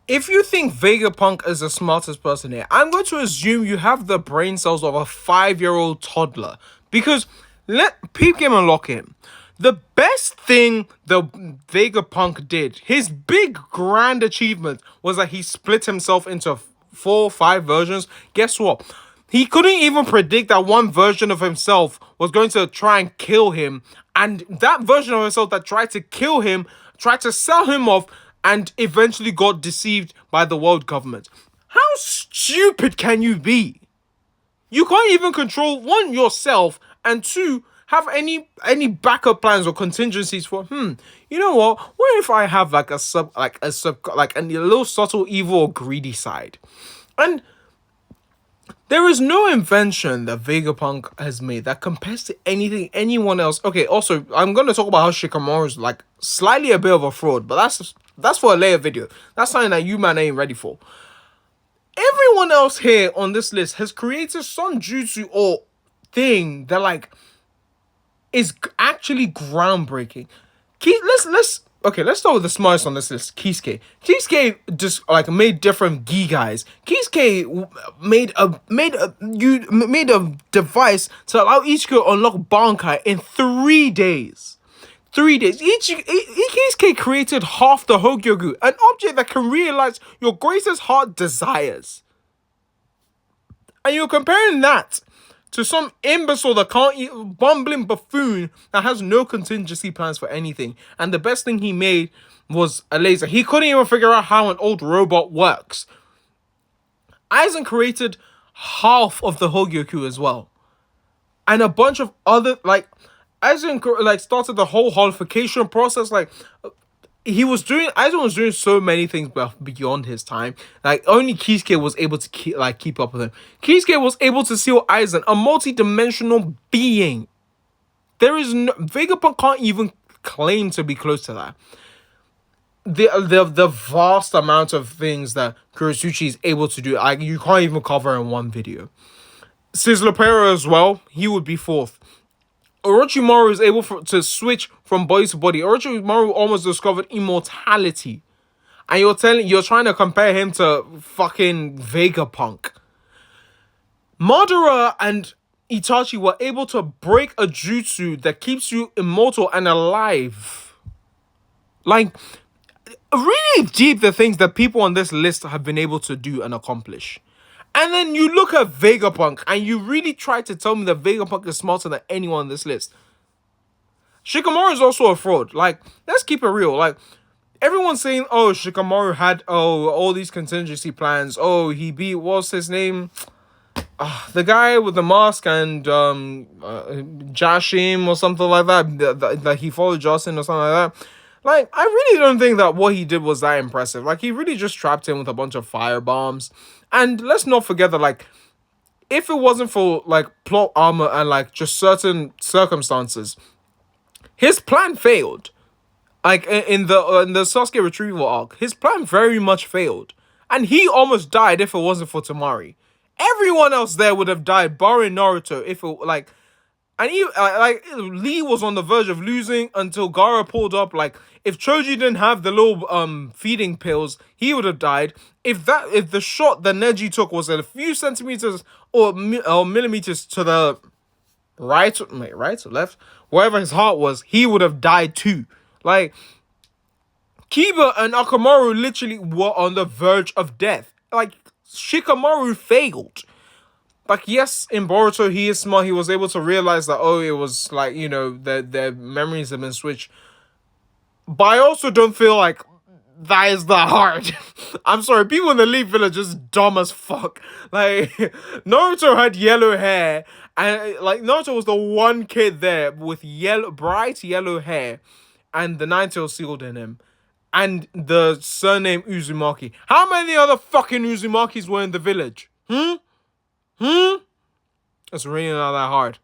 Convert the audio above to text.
If you think Vegapunk is the smartest person here, I'm going to assume you have the brain cells of a 5-year-old toddler. Because let Peep Game and lock in. The best thing the Vegapunk did, his big grand achievement, was that he split himself into 4 or 5 versions. Guess what? He couldn't even predict that one version of himself was going to try and kill him. And that version of himself that tried to kill him, tried to sell him off, and eventually got deceived by the world government. How stupid can you be? You can't even control, one, yourself, and two, have any backup plans or contingencies for you know what if I have like a little subtle evil or greedy side. And there is no invention that Vegapunk has made that compares to anything anyone else. Okay, also, I'm going to talk about how Shikamaru is like slightly a bit of a fraud, but that's for a later video. That's something that you man ain't ready for. Everyone else here on this list has created some jutsu or thing that like is actually groundbreaking. Let's start with the smartest on this list, Kisuke. Kisuke just like made different gi guys. Kisuke made a device to allow Ichigo to unlock Bankai in 3 days. 3 days. Kisuke created half the Hogyogu, an object that can realize your greatest heart desires. And you're comparing that to some imbecile that can't eat, bumbling buffoon that has no contingency plans for anything. And the best thing he made was a laser. He couldn't even figure out how an old robot works. Aizen created half of the Hogyoku as well. And a bunch of other, like, Aizen started the whole holification process. Like, Aizen was doing so many things beyond his time. Like, only Kisuke was able to keep up with him. Kisuke was able to seal Aizen, a multi-dimensional being. Vegapunk can't even claim to be close to that. The vast amount of things that Kurosuchi is able to do, like, you can't even cover in one video. Sizzler as well, he would be fourth. Orochimaru is able to switch from body to body. Orochimaru almost discovered immortality. And you're trying to compare him to fucking Vegapunk. Madara and Itachi were able to break a jutsu that keeps you immortal and alive. Like, really deep the things that people on this list have been able to do and accomplish. And then you look at Vegapunk and you really try to tell me that Vegapunk is smarter than anyone on this list. Shikamaru is also a fraud. Like, let's keep it real. Like, everyone's saying, oh, Shikamaru had all these contingency plans. Oh, he beat, what's his name? The guy with the mask and Jashim or something like that. That he followed Jocelyn or something like that. Like, I really don't think that what he did was that impressive. Like, he really just trapped him with a bunch of fire bombs. And let's not forget that, like, if it wasn't for, like, plot armor and, like, just certain circumstances, his plan failed. Like, in the Sasuke retrieval arc, his plan very much failed. And he almost died if it wasn't for Tamari. Everyone else there would have died, barring Naruto, if it, like... And even, Lee was on the verge of losing until Gaara pulled up. Like, if Choji didn't have the little feeding pills, he would have died. If the shot that Neji took was a few centimeters or millimeters to the right or left, wherever his heart was, he would have died too. Like, Kiba and Akamaru literally were on the verge of death. Like, Shikamaru failed. Like, yes, in Boruto, he is smart. He was able to realize that, oh, it was like, you know, their memories have been switched. But I also don't feel like that is that hard. I'm sorry, people in the Leaf Village are just dumb as fuck. Like, Naruto had yellow hair, and like, Naruto was the one kid there with bright yellow hair, and the Nine-Tails sealed in him. And the surname Uzumaki. How many other fucking Uzumakis were in the village? It's really not that hard.